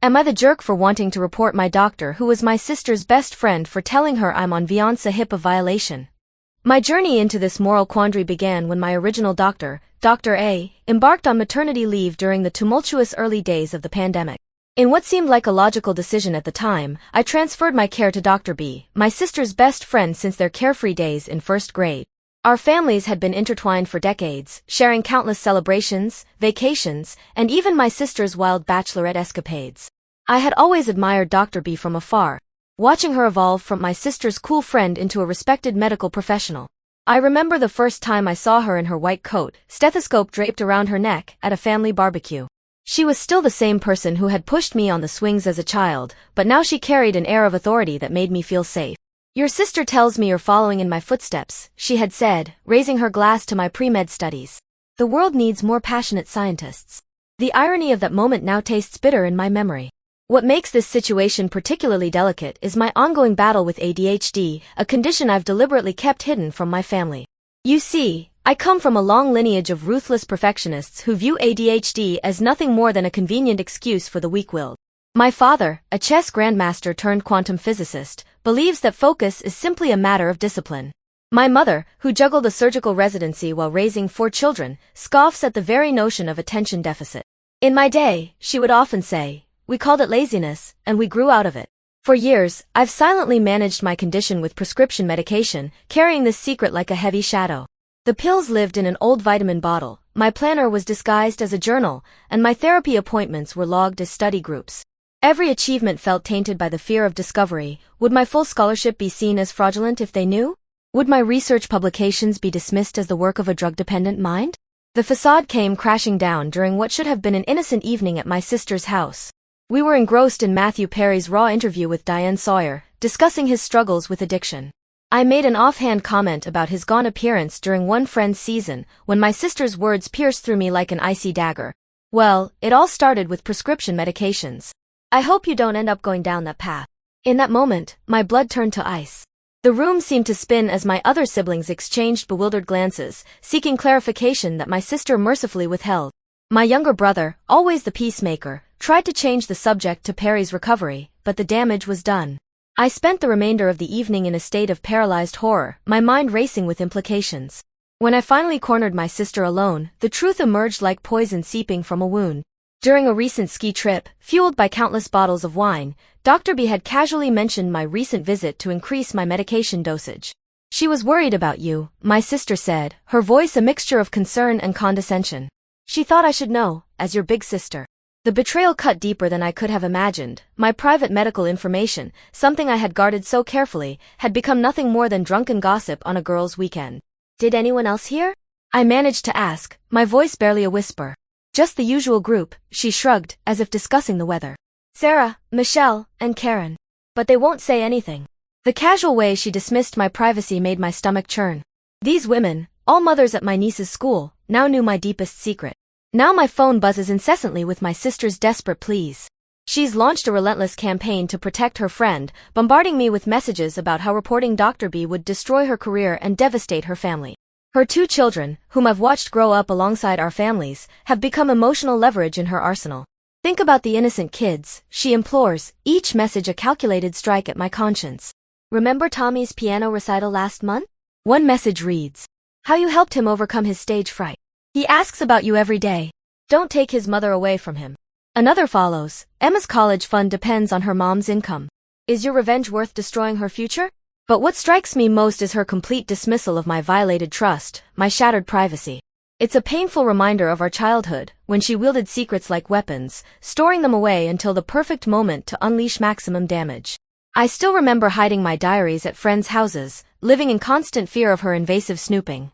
Am I the jerk for wanting to report my doctor who was my sister's best friend for telling her I'm on fiancé HIPAA violation? My journey into this moral quandary began when my original doctor, Dr. A, embarked on maternity leave during the tumultuous early days of the pandemic. In what seemed like a logical decision at the time, I transferred my care to Dr. B, my sister's best friend since their carefree days in first grade. Our families had been intertwined for decades, sharing countless celebrations, vacations, and even my sister's wild bachelorette escapades. I had always admired Dr. B from afar, watching her evolve from my sister's cool friend into a respected medical professional. I remember the first time I saw her in her white coat, stethoscope draped around her neck, at a family barbecue. She was still the same person who had pushed me on the swings as a child, but now she carried an air of authority that made me feel safe. Your sister tells me you're following in my footsteps, she had said, raising her glass to my pre-med studies. The world needs more passionate scientists. The irony of that moment now tastes bitter in my memory. What makes this situation particularly delicate is my ongoing battle with ADHD, a condition I've deliberately kept hidden from my family. You see, I come from a long lineage of ruthless perfectionists who view ADHD as nothing more than a convenient excuse for the weak-willed. My father, a chess grandmaster turned quantum physicist, believes that focus is simply a matter of discipline. My mother, who juggled a surgical residency while raising 4 children, scoffs at the very notion of attention deficit. In my day, she would often say, we called it laziness, and we grew out of it. For years, I've silently managed my condition with prescription medication, carrying this secret like a heavy shadow. The pills lived in an old vitamin bottle, my planner was disguised as a journal, and my therapy appointments were logged as study groups. Every achievement felt tainted by the fear of discovery. Would my full scholarship be seen as fraudulent if they knew? Would my research publications be dismissed as the work of a drug-dependent mind? The facade came crashing down during what should have been an innocent evening at my sister's house. We were engrossed in Matthew Perry's raw interview with Diane Sawyer, discussing his struggles with addiction. I made an offhand comment about his gone appearance during one Friends season, when my sister's words pierced through me like an icy dagger. Well, it all started with prescription medications. I hope you don't end up going down that path. In that moment, my blood turned to ice. The room seemed to spin as my other siblings exchanged bewildered glances, seeking clarification that my sister mercifully withheld. My younger brother, always the peacemaker, tried to change the subject to Perry's recovery, but the damage was done. I spent the remainder of the evening in a state of paralyzed horror, my mind racing with implications. When I finally cornered my sister alone, the truth emerged like poison seeping from a wound. During a recent ski trip, fueled by countless bottles of wine, Dr. B had casually mentioned my recent visit to increase my medication dosage. She was worried about you, my sister said, her voice a mixture of concern and condescension. She thought I should know, as your big sister. The betrayal cut deeper than I could have imagined. My private medical information, something I had guarded so carefully, had become nothing more than drunken gossip on a girls' weekend. Did anyone else hear? I managed to ask, my voice barely a whisper. Just the usual group, she shrugged, as if discussing the weather. Sarah, Michelle, and Karen. But they won't say anything. The casual way she dismissed my privacy made my stomach churn. These women, all mothers at my niece's school, now knew my deepest secret. Now my phone buzzes incessantly with my sister's desperate pleas. She's launched a relentless campaign to protect her friend, bombarding me with messages about how reporting Dr. B would destroy her career and devastate her family. Her 2 children, whom I've watched grow up alongside our families, have become emotional leverage in her arsenal. Think about the innocent kids, she implores, each message a calculated strike at my conscience. Remember Tommy's piano recital last month? One message reads, how you helped him overcome his stage fright. He asks about you every day. Don't take his mother away from him. Another follows, Emma's college fund depends on her mom's income. Is your revenge worth destroying her future? But what strikes me most is her complete dismissal of my violated trust, my shattered privacy. It's a painful reminder of our childhood, when she wielded secrets like weapons, storing them away until the perfect moment to unleash maximum damage. I still remember hiding my diaries at friends' houses, living in constant fear of her invasive snooping.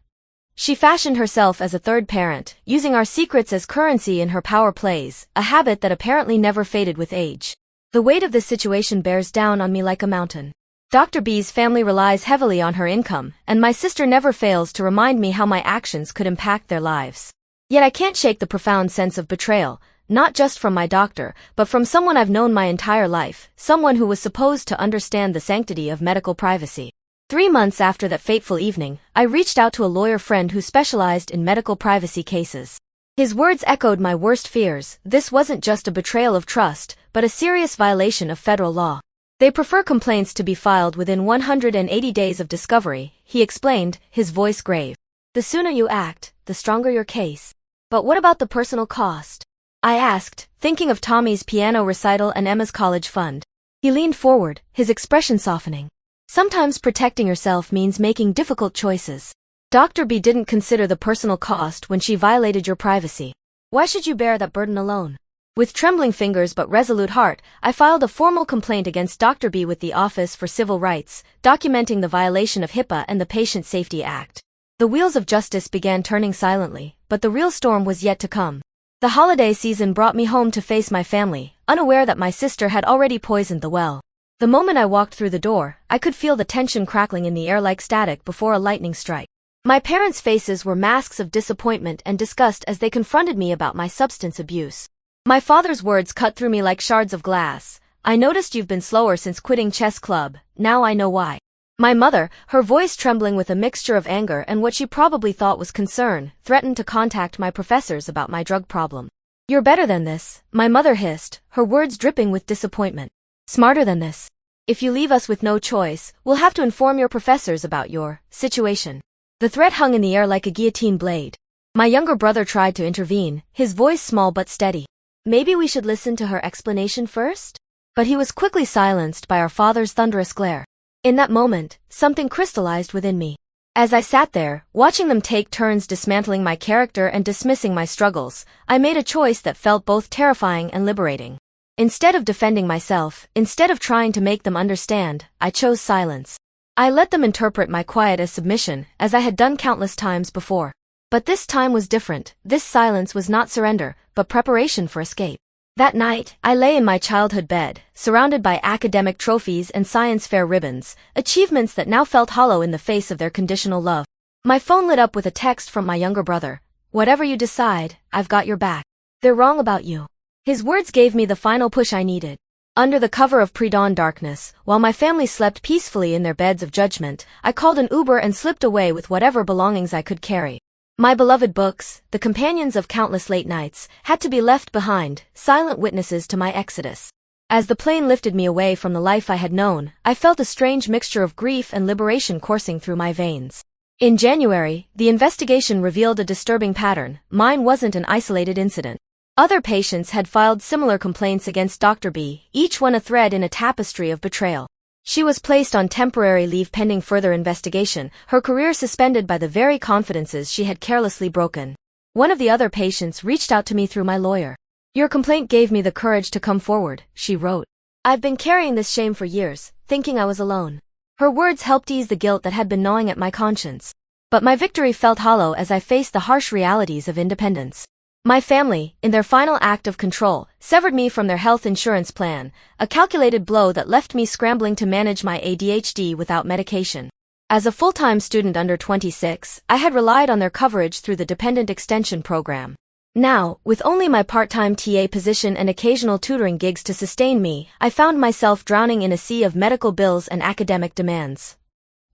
She fashioned herself as a third parent, using our secrets as currency in her power plays, a habit that apparently never faded with age. The weight of this situation bears down on me like a mountain. Dr. B's family relies heavily on her income, and my sister never fails to remind me how my actions could impact their lives. Yet I can't shake the profound sense of betrayal, not just from my doctor, but from someone I've known my entire life, someone who was supposed to understand the sanctity of medical privacy. 3 months after that fateful evening, I reached out to a lawyer friend who specialized in medical privacy cases. His words echoed my worst fears. This wasn't just a betrayal of trust, but a serious violation of federal law. They prefer complaints to be filed within 180 days of discovery, he explained, his voice grave. The sooner you act, the stronger your case. But what about the personal cost? I asked, thinking of Tommy's piano recital and Emma's college fund. He leaned forward, his expression softening. Sometimes protecting yourself means making difficult choices. Dr. B didn't consider the personal cost when she violated your privacy. Why should you bear that burden alone? With trembling fingers but resolute heart, I filed a formal complaint against Dr. B with the Office for Civil Rights, documenting the violation of HIPAA and the Patient Safety Act. The wheels of justice began turning silently, but the real storm was yet to come. The holiday season brought me home to face my family, unaware that my sister had already poisoned the well. The moment I walked through the door, I could feel the tension crackling in the air like static before a lightning strike. My parents' faces were masks of disappointment and disgust as they confronted me about my substance abuse. My father's words cut through me like shards of glass. I noticed you've been slower since quitting chess club, now I know why. My mother, her voice trembling with a mixture of anger and what she probably thought was concern, threatened to contact my professors about my drug problem. You're better than this, my mother hissed, her words dripping with disappointment. Smarter than this. If you leave us with no choice, we'll have to inform your professors about your situation. The threat hung in the air like a guillotine blade. My younger brother tried to intervene, his voice small but steady. Maybe we should listen to her explanation first? But he was quickly silenced by our father's thunderous glare. In that moment, something crystallized within me. As I sat there, watching them take turns dismantling my character and dismissing my struggles, I made a choice that felt both terrifying and liberating. Instead of defending myself, instead of trying to make them understand, I chose silence. I let them interpret my quiet as submission, as I had done countless times before. But this time was different. This silence was not surrender, but preparation for escape. That night, I lay in my childhood bed, surrounded by academic trophies and science fair ribbons, achievements that now felt hollow in the face of their conditional love. My phone lit up with a text from my younger brother. Whatever you decide, I've got your back. They're wrong about you. His words gave me the final push I needed. Under the cover of pre-dawn darkness, while my family slept peacefully in their beds of judgment, I called an Uber and slipped away with whatever belongings I could carry. My beloved books, the companions of countless late nights, had to be left behind, silent witnesses to my exodus. As the plane lifted me away from the life I had known, I felt a strange mixture of grief and liberation coursing through my veins. In January, the investigation revealed a disturbing pattern. Mine wasn't an isolated incident. Other patients had filed similar complaints against Dr. B, each one a thread in a tapestry of betrayal. She was placed on temporary leave pending further investigation, her career suspended by the very confidences she had carelessly broken. One of the other patients reached out to me through my lawyer. Your complaint gave me the courage to come forward, she wrote. I've been carrying this shame for years, thinking I was alone. Her words helped ease the guilt that had been gnawing at my conscience. But my victory felt hollow as I faced the harsh realities of independence. My family, in their final act of control, severed me from their health insurance plan, a calculated blow that left me scrambling to manage my ADHD without medication. As a full-time student under 26, I had relied on their coverage through the Dependent Extension Program. Now, with only my part-time TA position and occasional tutoring gigs to sustain me, I found myself drowning in a sea of medical bills and academic demands.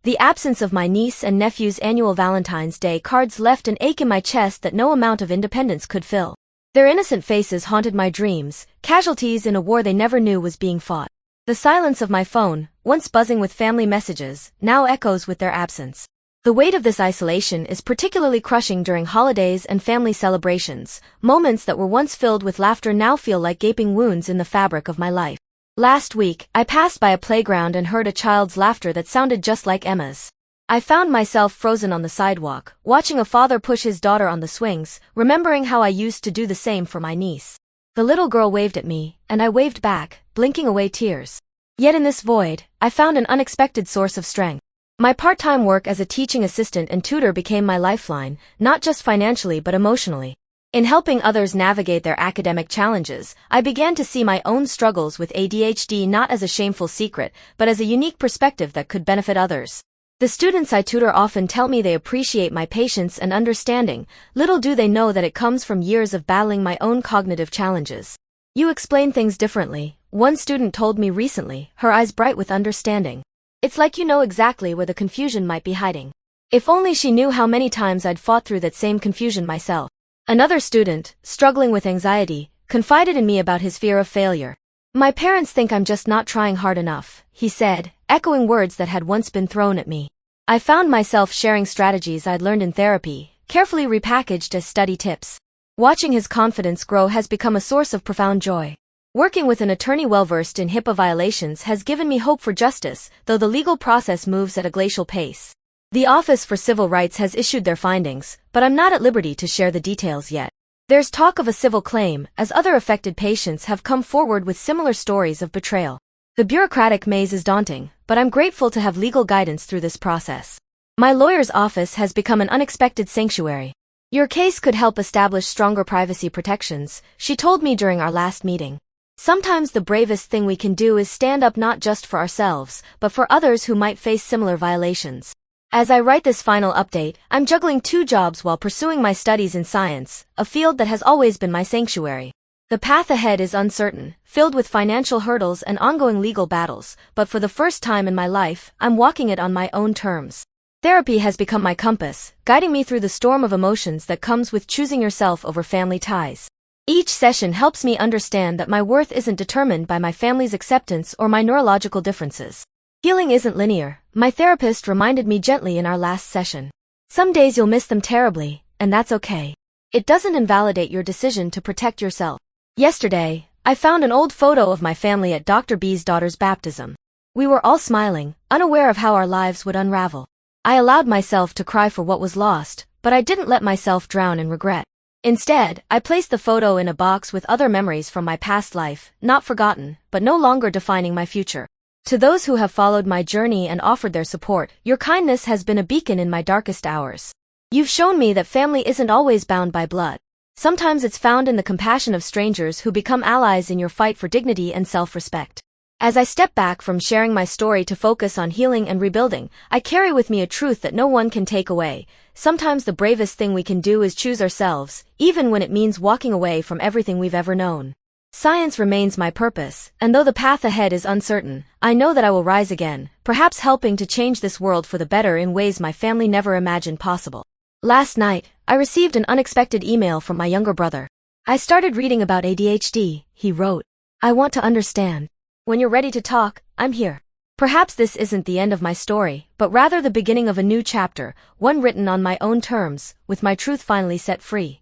The absence of my niece and nephew's annual Valentine's Day cards left an ache in my chest that no amount of independence could fill. Their innocent faces haunted my dreams, casualties in a war they never knew was being fought. The silence of my phone, once buzzing with family messages, now echoes with their absence. The weight of this isolation is particularly crushing during holidays and family celebrations. Moments that were once filled with laughter now feel like gaping wounds in the fabric of my life. Last week, I passed by a playground and heard a child's laughter that sounded just like Emma's. I found myself frozen on the sidewalk, watching a father push his daughter on the swings, remembering how I used to do the same for my niece. The little girl waved at me, and I waved back, blinking away tears. Yet in this void, I found an unexpected source of strength. My part-time work as a teaching assistant and tutor became my lifeline, not just financially but emotionally. In helping others navigate their academic challenges, I began to see my own struggles with ADHD not as a shameful secret, but as a unique perspective that could benefit others. The students I tutor often tell me they appreciate my patience and understanding. Little do they know that it comes from years of battling my own cognitive challenges. You explain things differently, one student told me recently, her eyes bright with understanding. It's like you know exactly where the confusion might be hiding. If only she knew how many times I'd fought through that same confusion myself. Another student, struggling with anxiety, confided in me about his fear of failure. My parents think I'm just not trying hard enough, he said, echoing words that had once been thrown at me. I found myself sharing strategies I'd learned in therapy, carefully repackaged as study tips. Watching his confidence grow has become a source of profound joy. Working with an attorney well-versed in HIPAA violations has given me hope for justice, though the legal process moves at a glacial pace. The Office for Civil Rights has issued their findings, but I'm not at liberty to share the details yet. There's talk of a civil claim, as other affected patients have come forward with similar stories of betrayal. The bureaucratic maze is daunting, but I'm grateful to have legal guidance through this process. My lawyer's office has become an unexpected sanctuary. Your case could help establish stronger privacy protections, she told me during our last meeting. Sometimes the bravest thing we can do is stand up not just for ourselves, but for others who might face similar violations. As I write this final update, I'm juggling 2 jobs while pursuing my studies in science, a field that has always been my sanctuary. The path ahead is uncertain, filled with financial hurdles and ongoing legal battles, but for the first time in my life, I'm walking it on my own terms. Therapy has become my compass, guiding me through the storm of emotions that comes with choosing yourself over family ties. Each session helps me understand that my worth isn't determined by my family's acceptance or my neurological differences. Healing isn't linear, my therapist reminded me gently in our last session. Some days you'll miss them terribly, and that's okay. It doesn't invalidate your decision to protect yourself. Yesterday, I found an old photo of my family at Dr. B's daughter's baptism. We were all smiling, unaware of how our lives would unravel. I allowed myself to cry for what was lost, but I didn't let myself drown in regret. Instead, I placed the photo in a box with other memories from my past life, not forgotten, but no longer defining my future. To those who have followed my journey and offered their support, your kindness has been a beacon in my darkest hours. You've shown me that family isn't always bound by blood. Sometimes it's found in the compassion of strangers who become allies in your fight for dignity and self-respect. As I step back from sharing my story to focus on healing and rebuilding, I carry with me a truth that no one can take away. Sometimes the bravest thing we can do is choose ourselves, even when it means walking away from everything we've ever known. Science remains my purpose, and though the path ahead is uncertain, I know that I will rise again, perhaps helping to change this world for the better in ways my family never imagined possible. Last night, I received an unexpected email from my younger brother. I started reading about ADHD, he wrote. I want to understand. When you're ready to talk, I'm here. Perhaps this isn't the end of my story, but rather the beginning of a new chapter, one written on my own terms, with my truth finally set free.